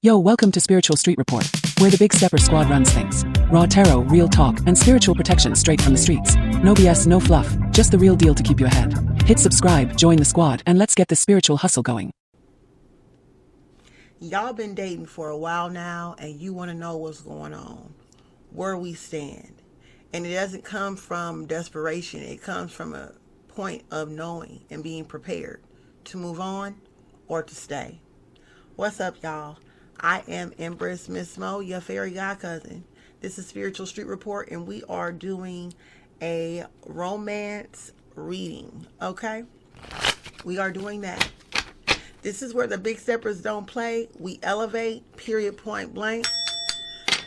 Yo, welcome to Spiritual Street Report, where the Big Stepper Squad runs things. Raw tarot, real talk, and spiritual protection straight from the streets. No BS, no fluff, just the real deal to keep you ahead. Hit subscribe, join the squad, and let's get this spiritual hustle going. Y'all been dating for a while now, and you want to know what's going on, where we stand. And it doesn't come from desperation. It comes from a point of knowing and being prepared to move on or to stay. What's up, y'all? I am Empress Miss Mo, your fairy god cousin. This is Spiritual Street Report, and we are doing a romance reading, okay? We are doing that. This is where the big steppers don't play. We elevate, period, point blank.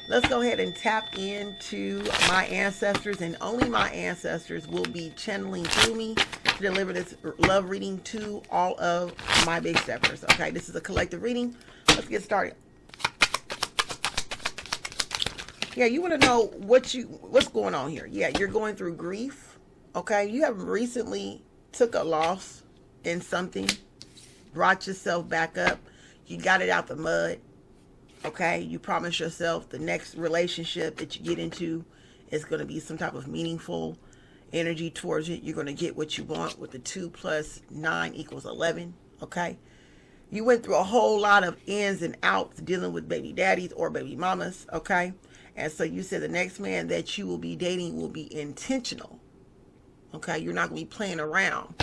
Let's go ahead and tap into my ancestors, and only my ancestors will be channeling through me to deliver this love reading to all of my big steppers, okay? This is a collective reading. Let's get started. Yeah, you want to know what's going on here. Yeah, you're going through grief, okay? You have recently took a loss in something, brought yourself back up. You got it out the mud, okay? You promise yourself the next relationship that you get into is going to be some type of meaningful energy towards it. You're going to get what you want with the 2 + 9 = 11, okay? You went through a whole lot of ins and outs dealing with baby daddies or baby mamas, okay? And so you said the next man that you will be dating will be intentional, okay? You're not going to be playing around,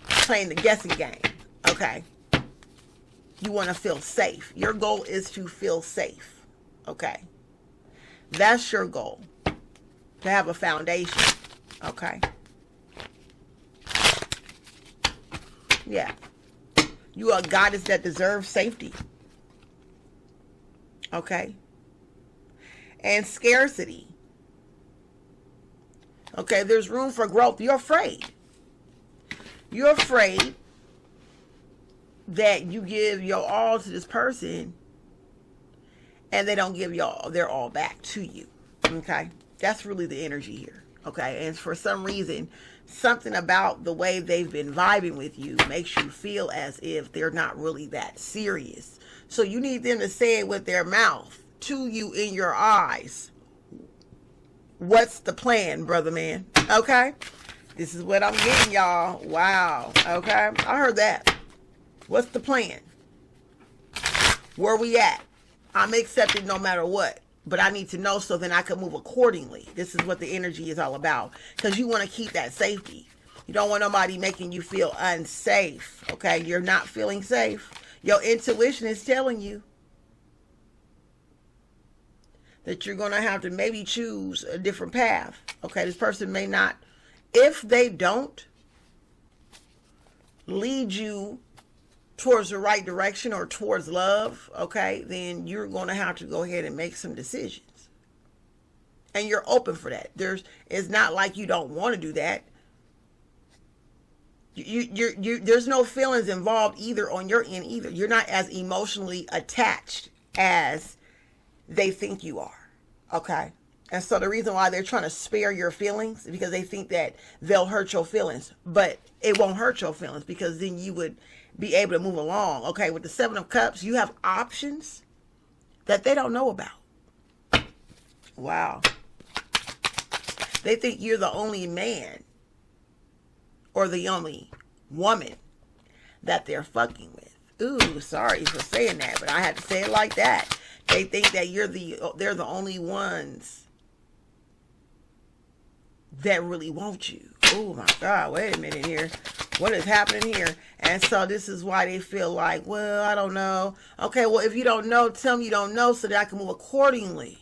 playing the guessing game, okay? You want to feel safe. Your goal is to feel safe, okay? That's your goal, to have a foundation, okay? Yeah. You are a goddess that deserves safety. Okay? And scarcity. Okay, there's room for growth. You're afraid. You're afraid that you give your all to this person and they don't give y'all their all back to you. Okay? That's really the energy here. Okay? And for some reason, something about the way they've been vibing with you makes you feel as if they're not really that serious. So you need them to say it with their mouth to you in your eyes. What's the plan, brother man? Okay? This is what I'm getting, y'all. Wow. Okay? I heard that. What's the plan? Where we at? I'm accepted no matter what. But I need to know so then I can move accordingly. This is what the energy is all about. Because you want to keep that safety. You don't want nobody making you feel unsafe. Okay? You're not feeling safe. Your intuition is telling you that you're going to have to maybe choose a different path. Okay? This person may not. If they don't lead you towards the right direction or towards love, okay, then you're going to have to go ahead and make some decisions. And you're open for that. It's not like you don't want to do that. There's no feelings involved either on your end either. You're not as emotionally attached as they think you are, okay? And so the reason why they're trying to spare your feelings is because they think that they'll hurt your feelings. But it won't hurt your feelings because then you would be able to move along. Okay, with the 7 of Cups, you have options that they don't know about. Wow. They think you're the only man or the only woman that they're fucking with. Ooh, sorry for saying that, but I had to say it like that. They think that they're the only ones that really want you. Oh my God, wait a minute here. What is happening here? And so this is why they feel like, well, I don't know. Okay, well, if you don't know, tell me you don't know so that I can move accordingly.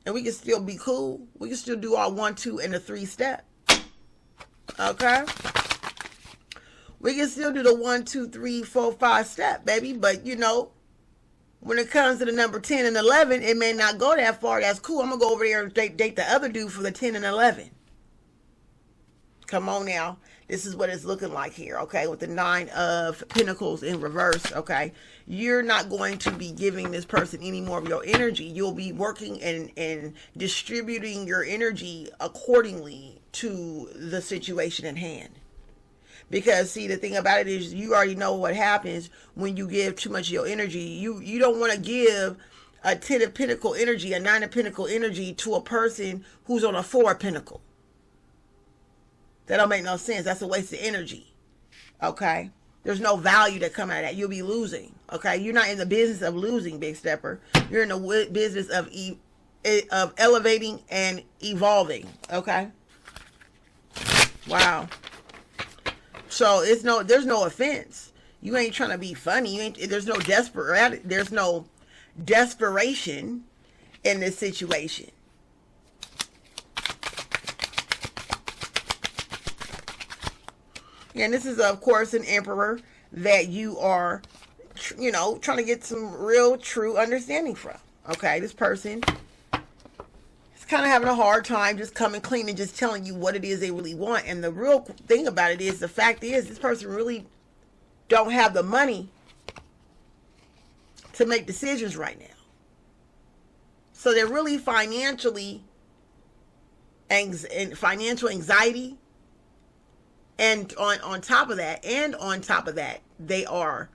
And we can still be cool. We can still do our 1, 2, and the 3 step. Okay? We can still do the 1, 2, 3, 4, 5 step, baby. But, you know, when it comes to the number 10 and 11, it may not go that far. That's cool. I'm going to go over there and date the other dude for the 10 and 11. Come on now. This is what it's looking like here, okay? With the 9 of Pentacles in reverse, okay? You're not going to be giving this person any more of your energy. You'll be working and distributing your energy accordingly to the situation at hand. Because see, the thing about it is you already know what happens when you give too much of your energy. You don't want to give a 10 of Pentacle energy, a 9 of Pentacle energy to a person who's on a 4 of Pentacle. That don't make no sense. That's a waste of energy. Okay? There's no value that come out of that. You'll be losing. Okay? You're not in the business of losing, Big Stepper. You're in the business of elevating and evolving. Okay? Wow. So there's no offense. You ain't trying to be funny. There's no desperation in this situation. And this is, of course, an emperor that you are, trying to get some real, true understanding from. Okay, this person is kind of having a hard time just coming clean and just telling you what it is they really want. And the real thing about it is, the fact is, this person really don't have the money to make decisions right now. So they're really financial anxiety. And on top of that, they are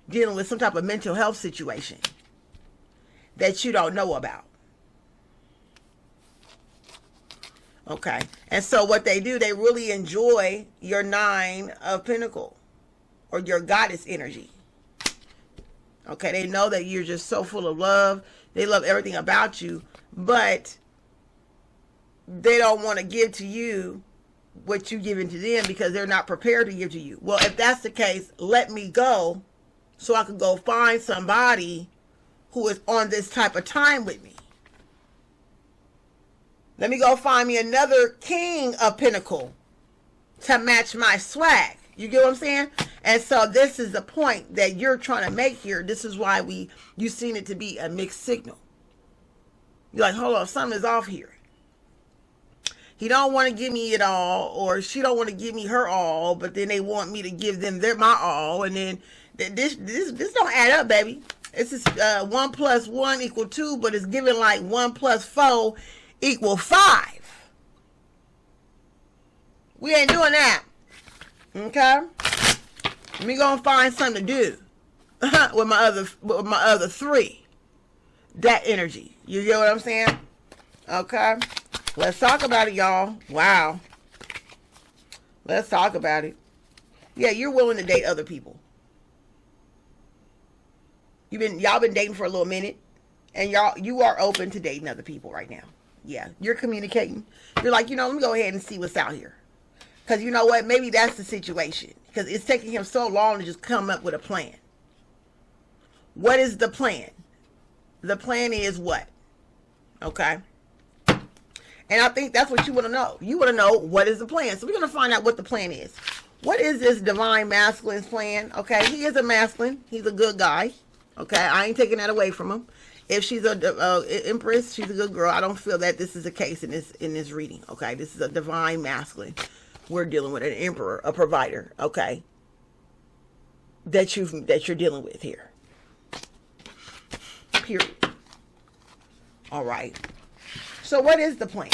dealing with some type of mental health situation that you don't know about. Okay. And so what they do, they really enjoy your 9 of Pentacles or your goddess energy. Okay. They know that you're just so full of love. They love everything about you, but they don't want to give to you what you giving to them because they're not prepared to give to you. Well, if that's the case, let me go so I can go find somebody who is on this type of time with me. Let me go find me another King of Pentacles to match my swag. You get what I'm saying? And so this is the point that you're trying to make here. This is why you've seen it to be a mixed signal. You're like, hold on, something is off here. He don't want to give me it all, or she don't want to give me her all, but then they want me to give them my all, and then this don't add up, baby. It's just 1 + 1 = 2, but it's giving like 1 + 4 = 5. We ain't doing that. Okay? We gonna find something to do with my other 3. That energy. You get what I'm saying? Okay? Let's talk about it, y'all. Wow. Let's talk about it. Yeah, you're willing to date other people. Y'all been dating for a little minute, and you are open to dating other people right now. Yeah, you're communicating. You're like, let me go ahead and see what's out here. Because you know what? Maybe that's the situation. Because it's taking him so long to just come up with a plan. What is the plan? The plan is what? Okay? And I think that's what you want to know. You want to know what is the plan. So we're going to find out what the plan is. What is this divine masculine's plan? Okay, he is a masculine. He's a good guy. Okay, I ain't taking that away from him. If she's a empress, she's a good girl. I don't feel that this is the case in this reading. Okay, this is a divine masculine. We're dealing with an emperor, a provider. Okay, that you're dealing with here. Period. All right. So what is the plan?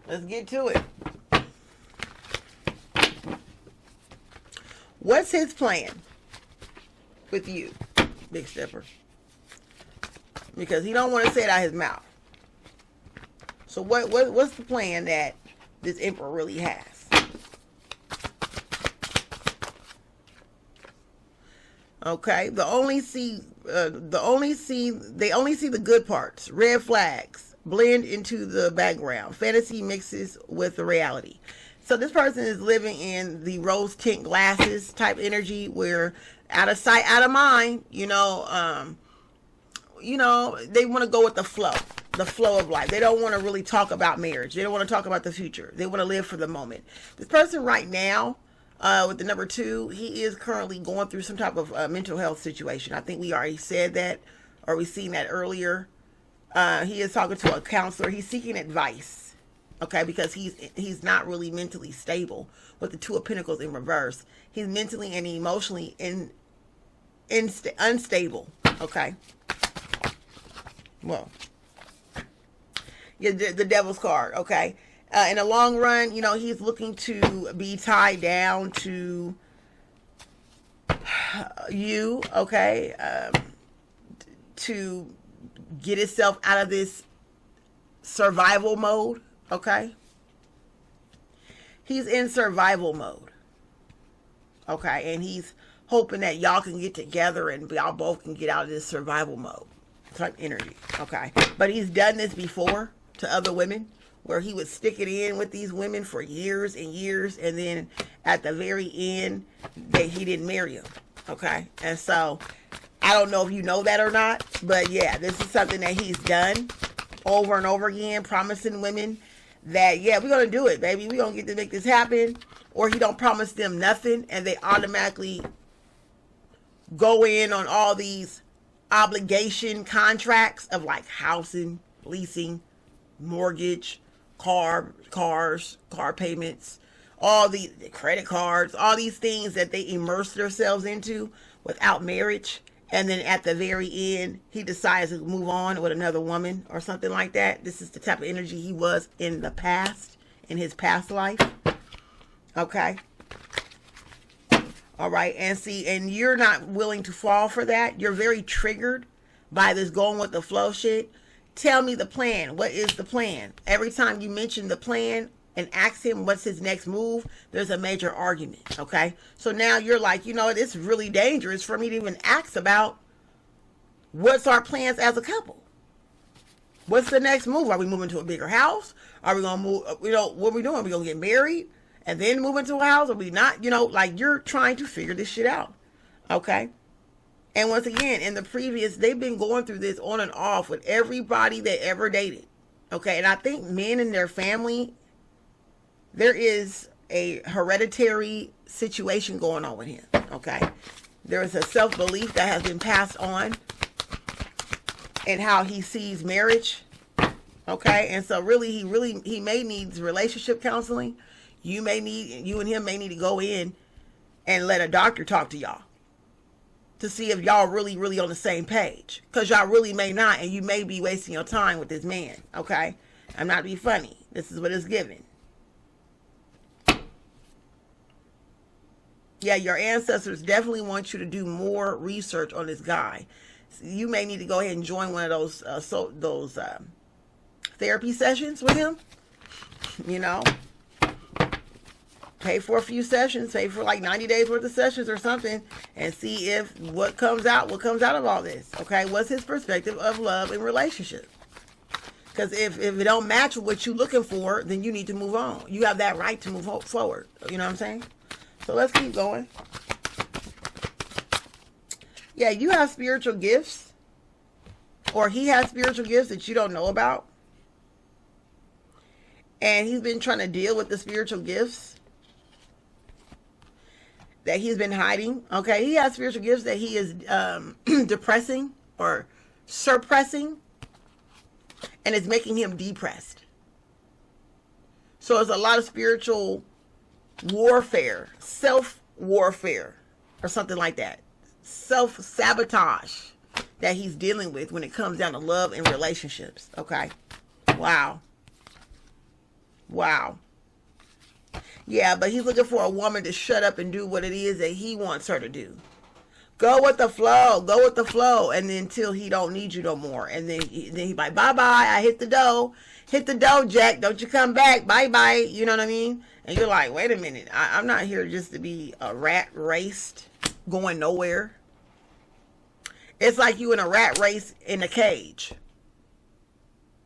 Let's get to it. What's his plan with you, Big Stepper? Because he don't want to say it out his mouth. So what's the plan that this emperor really has? Okay, they only see the good parts. Red flags blend into the background. Fantasy mixes with the reality. So this person is living in the rose tint glasses type energy, where out of sight, out of mind. They want to go with the flow of life. They don't want to really talk about marriage. They don't want to talk about the future. They want to live for the moment. This person right now, with the number 2, he is currently going through some type of mental health situation. I think we already said that, or we seen that earlier. He is talking to a counselor. He's seeking advice. Okay, because he's not really mentally stable with the 2 of Pentacles in reverse. He's mentally and emotionally unstable. Okay. Well, Yeah, the devil's card. Okay. In the long run, you know, he's looking to be tied down to you. Okay. To get himself out of this survival mode. Okay. He's in survival mode. Okay. And he's hoping that y'all can get together and y'all both can get out of this survival mode type energy. Okay. But he's done this before to other women, where he would stick it in with these women for years and years, and then at the very end, he didn't marry them. Okay. And so I don't know if you know that or not, but yeah, this is something that he's done over and over again, promising women that, yeah, we're going to do it, baby. We're going to get to make this happen. Or he don't promise them nothing, and they automatically go in on all these obligation contracts of like housing, leasing, mortgage, cars, car payments, all the credit cards, all these things that they immerse themselves into without marriage. And then at the very end, he decides to move on with another woman or something like that. This is the type of energy he was in the past, in his past life. Okay. All right. And see, and you're not willing to fall for that. You're very triggered by this going with the flow shit. Tell me the plan. What is the plan? Every time you mention the plan and ask him what's his next move, there's a major argument. Okay. So now you're like, you know, it's really dangerous for me to even ask about what's our plans as a couple. What's the next move? Are we moving to a bigger house? Are we going to move? You know, what are we doing? Are we going to get married and then move into a house? Are we not? You know, like you're trying to figure this shit out. Okay. And once again, in the previous, they've been going through this on and off with everybody they ever dated. Okay. And I think men in their family, there is a hereditary situation going on with him. Okay. There is a self-belief that has been passed on in how he sees marriage. Okay. And so really, he may need relationship counseling. You and him may need to go in and let a doctor talk to y'all to see if y'all really on the same page, because y'all really may not, and you may be wasting your time with this man. Okay. I'm not being funny. This is what it's given. Yeah, your ancestors definitely want you to do more research on this guy. So you may need to go ahead and join one of those therapy sessions with him. You know, pay for a few sessions, pay for like 90 days worth of sessions or something, and see if what comes out of all this. Okay, what's his perspective of love and relationship? Because if it don't match with what you're looking for, then you need to move on. You have that right to move forward. You know what I'm saying? So let's keep going. Yeah, you have spiritual gifts, or he has spiritual gifts that you don't know about. And he's been trying to deal with the spiritual gifts that he's been hiding. Okay, he has spiritual gifts that he is depressing or suppressing, and it's making him depressed. So it's a lot of spiritual warfare, self-warfare, or something like that. Self-sabotage that he's dealing with when it comes down to love and relationships. Okay. Wow. Yeah, but he's looking for a woman to shut up and do what it is that he wants her to do. Go with the flow. And then until he don't need you no more. And then he's like, bye-bye, I hit the dough, Jack, don't you come back, bye-bye, you know what I mean? And you're like, wait a minute, I'm not here just to be a rat raced, going nowhere. It's like you in a rat race in a cage.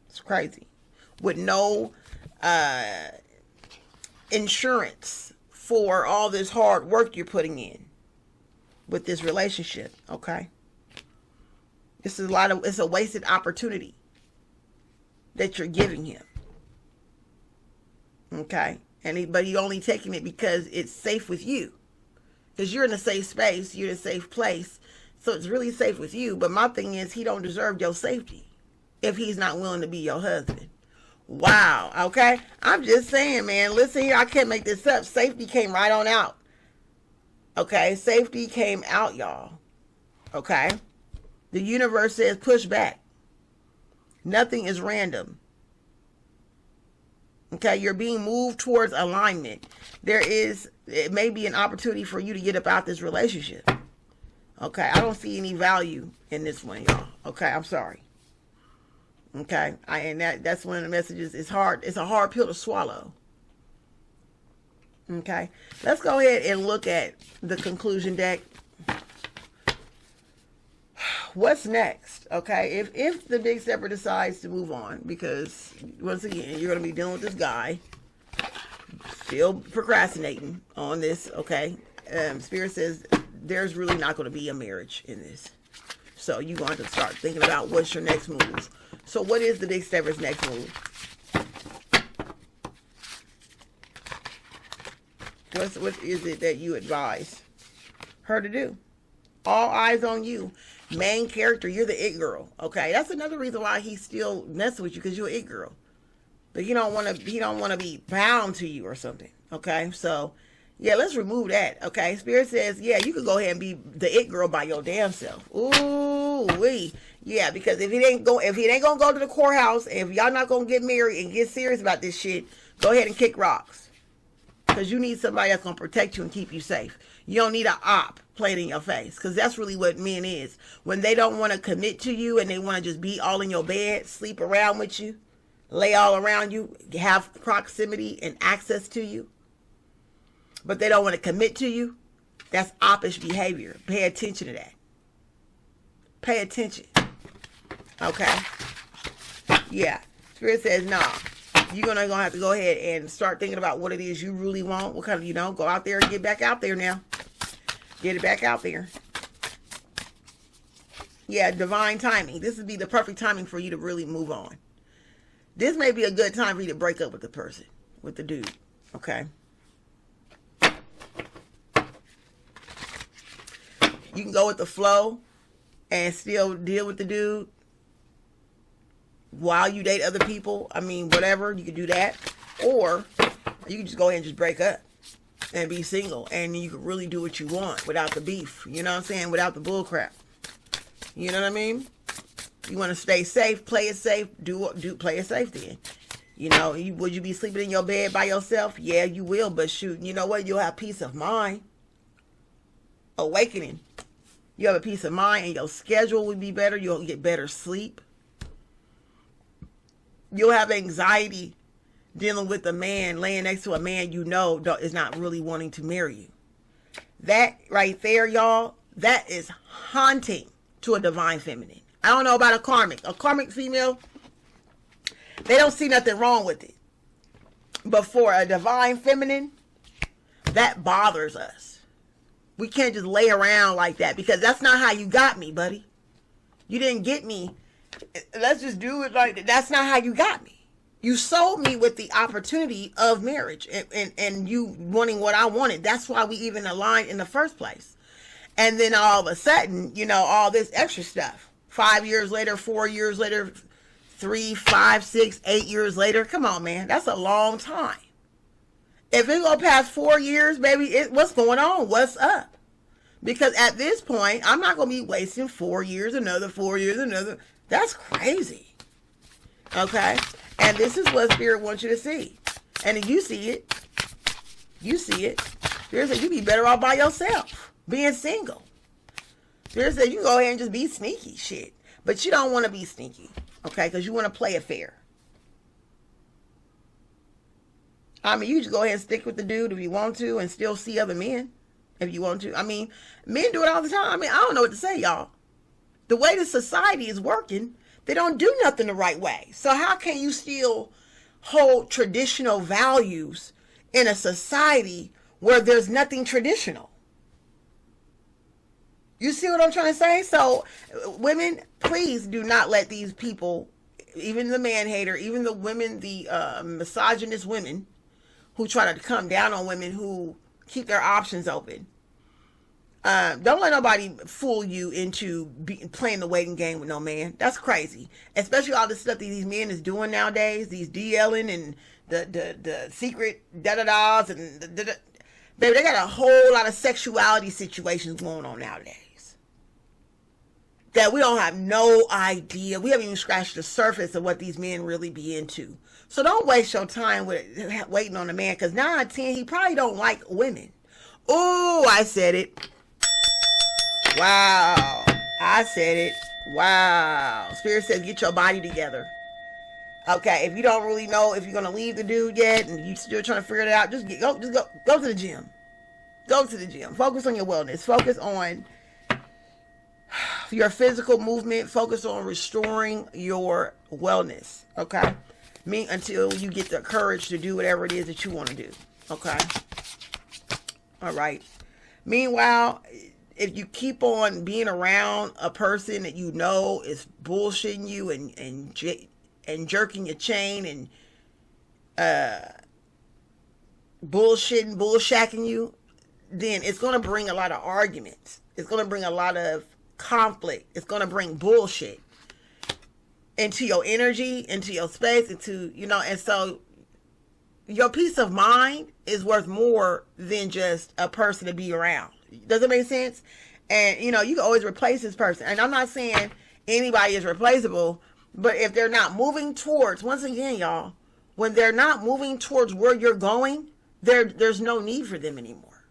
It's crazy. With no insurance for all this hard work you're putting in with this relationship. Okay. It's a wasted opportunity that you're giving him. Okay. But you're only taking it because it's safe with you. Because you're in a safe space. You're in a safe place. So it's really safe with you. But my thing is, he don't deserve your safety if he's not willing to be your husband. Wow. Okay. I'm just saying, man. Listen here. I can't make this up. Safety came right on out. Okay. Safety came out, y'all. Okay. The universe says push back. Nothing is random. Okay, you're being moved towards alignment. It may be an opportunity for you to get about this relationship. Okay, I don't see any value in this one, y'all. Okay, I'm sorry. Okay, and that's one of the messages. It's hard. It's a hard pill to swallow. Okay, let's go ahead and look at the conclusion deck. What's next? Okay, if the big stepper decides to move on, because once again, you're going to be dealing with this guy, still procrastinating on this. Okay, Spirit says there's really not going to be a marriage in this, so you're going to start thinking about what's your next move. So what is the big stepper's next move? What is it that you advise her to do? All eyes on you. Main character, you're the it girl. Okay, that's another reason why he's still messing with you, because you're an it girl. But he don't want to be bound to you or something. Okay, so yeah, let's remove that. Okay, Spirit says, yeah, you could go ahead and be the it girl by your damn self. Ooh wee. Yeah, because if he ain't gonna go to the courthouse, and if y'all not gonna get married and get serious about this shit, go ahead and kick rocks. Because you need somebody that's gonna protect you and keep you safe. You don't need an op playing in your face, because that's really what men is. When they don't want to commit to you and they want to just be all in your bed, sleep around with you, lay all around you, have proximity and access to you, but they don't want to commit to you, that's oppish behavior. Pay attention to that. Pay attention. Okay? Yeah. Spirit says, nah. You're gonna have to go ahead and start thinking about what it is you really want. What kind of, go out there and get back out there now. Get it back out there. Yeah, divine timing. This would be the perfect timing for you to really move on. This may be a good time for you to break up with the person, with the dude. Okay? You can go with the flow and still deal with the dude while you date other people. I mean, whatever, you can do that. Or you can just go ahead and just break up and be single, and you can really do what you want without the beef. You know what I'm saying? Without the bull crap. You know what I mean? You want to stay safe, play it safe, play it safe then. Would you be sleeping in your bed by yourself? Yeah, you will, but shoot, you know what? You'll have peace of mind. Awakening. You have a peace of mind, and your schedule will be better. You'll get better sleep. You'll have anxiety dealing with a man, laying next to a man is not really wanting to marry you. That right there, y'all, that is haunting to a divine feminine. I don't know about a karmic. A karmic female, they don't see nothing wrong with it. But for a divine feminine, that bothers us. We can't just lay around like that, because that's not how you got me, buddy. You didn't get me. Let's just do it like that. That's not how you got me. You sold me with the opportunity of marriage and you wanting what I wanted. That's why we even aligned in the first place. And then all of a sudden, all this extra stuff. 5 years later, 4 years later, 3, 5, 6, 8 years later. Come on, man. That's a long time. If it go past 4 years, baby, what's going on? What's up? Because at this point, I'm not going to be wasting 4 years, another 4 years, another. That's crazy. Okay? And this is what Spirit wants you to see. And you see it. You see it. Spirit said you'd be better off by yourself, being single. Spirit said you can go ahead and just be sneaky shit. But you don't want to be sneaky. Okay? Because you want to play it fair. I mean, you just go ahead and stick with the dude if you want to and still see other men if you want to. I mean, men do it all the time. I mean, I don't know what to say, y'all. The way the society is working, they don't do nothing the right way. So how can you still hold traditional values in a society where there's nothing traditional? You see what I'm trying to say? So women, please do not let these people, even the man hater, even the women, the misogynist women who try to come down on women who keep their options open. Don't let nobody fool you into playing the waiting game with no man. That's crazy. Especially all the stuff that these men is doing nowadays. These DLing and the secret da-da-das and baby, they got a whole lot of sexuality situations going on nowadays that we don't have no idea. We haven't even scratched the surface of what these men really be into. So don't waste your time with waiting on a man, because 9 out of 10, he probably don't like women. Oh, I said it. Wow. I said it. Wow. Spirit says get your body together. Okay, if you don't really know if you're gonna leave the dude yet and you still trying to figure it out, just go to the gym. Go to the gym. Focus on your wellness. Focus on your physical movement. Focus on restoring your wellness. Okay? Until you get the courage to do whatever it is that you want to do. Okay? All right. Meanwhile, if you keep on being around a person that you know is bullshitting you and jerking your chain and bullshacking you, then it's going to bring a lot of arguments. It's going to bring a lot of conflict. It's going to bring bullshit into your energy, into your space, and so your peace of mind is worth more than just a person to be around. Does it make sense? And, you can always replace this person. And I'm not saying anybody is replaceable, but if they're not moving towards, once again, y'all, when they're not moving towards where you're going, there's no need for them anymore.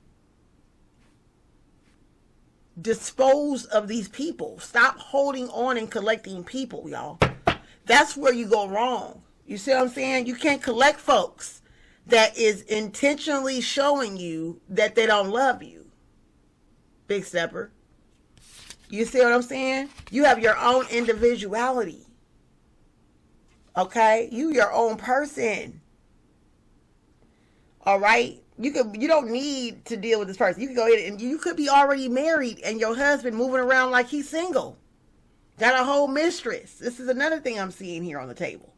Dispose of these people. Stop holding on and collecting people, y'all. That's where you go wrong. You see what I'm saying? You can't collect folks that is intentionally showing you that they don't love you. Big stepper. You see what I'm saying? You have your own individuality. Okay? You your own person. All right? You don't need to deal with this person. You can go ahead and you could be already married and your husband moving around like he's single. Got a whole mistress. This is another thing I'm seeing here on the table.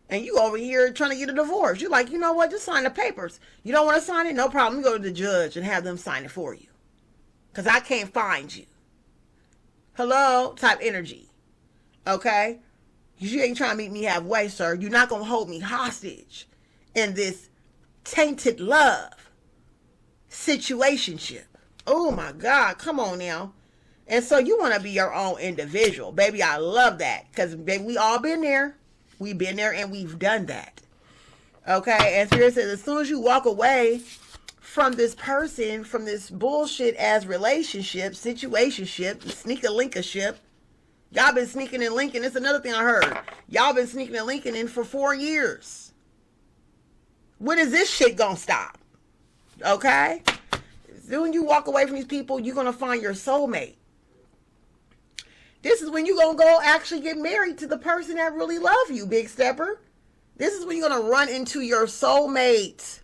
And you over here trying to get a divorce. You're like, you know what? Just sign the papers. You don't want to sign it? No problem. You go to the judge and have them sign it for you. Because I can't find you. Hello? Type energy. Okay? You ain't trying to make me halfway, sir. You're not going to hold me hostage in this tainted love situationship. Oh my God. Come on now. And so you want to be your own individual. Baby, I love that. Because, baby, we all been there. We've been there and we've done that. Okay? And Spirit says as soon as you walk away from this person, from this bullshit ass relationship, situationship, sneak-a-link-a-ship, y'all been sneaking and linking. It's another thing I heard. Y'all been sneaking and linking in for 4 years. When is this shit gonna stop? Okay? When you walk away from these people, you're gonna find your soulmate. This is when you're going to go actually get married to the person that really loves you, big stepper. This is when you're going to run into your soulmate.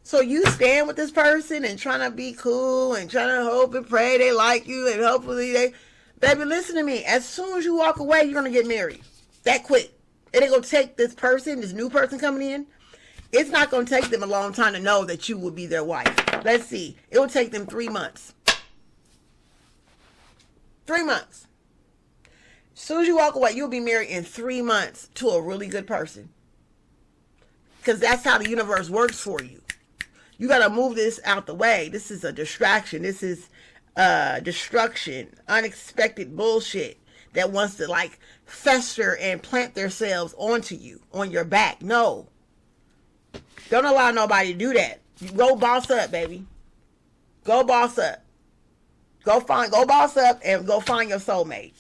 So you stand with this person and trying to be cool and trying to hope and pray they like you and hopefully they... Baby, listen to me. As soon as you walk away, you're going to get married. That quick. It ain't going to take this person, this new person coming in. It's not going to take them a long time to know that you will be their wife. Let's see. It will take them 3 months. 3 months. As soon as you walk away, you'll be married in 3 months to a really good person. Because that's how the universe works for you. You got to move this out the way. This is a distraction. This is destruction. Unexpected bullshit that wants to like fester and plant themselves onto you, on your back. No. Don't allow nobody to do that. You go boss up, baby. Go boss up. Go boss up and go find your soulmate.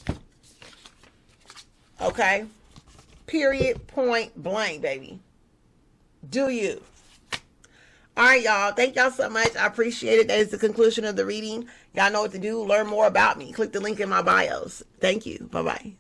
Okay? Period, point blank, baby. Do you? All right, y'all. Thank y'all so much. I appreciate it. That is the conclusion of the reading. Y'all know what to do. Learn more about me. Click the link in my bios. Thank you. Bye-bye.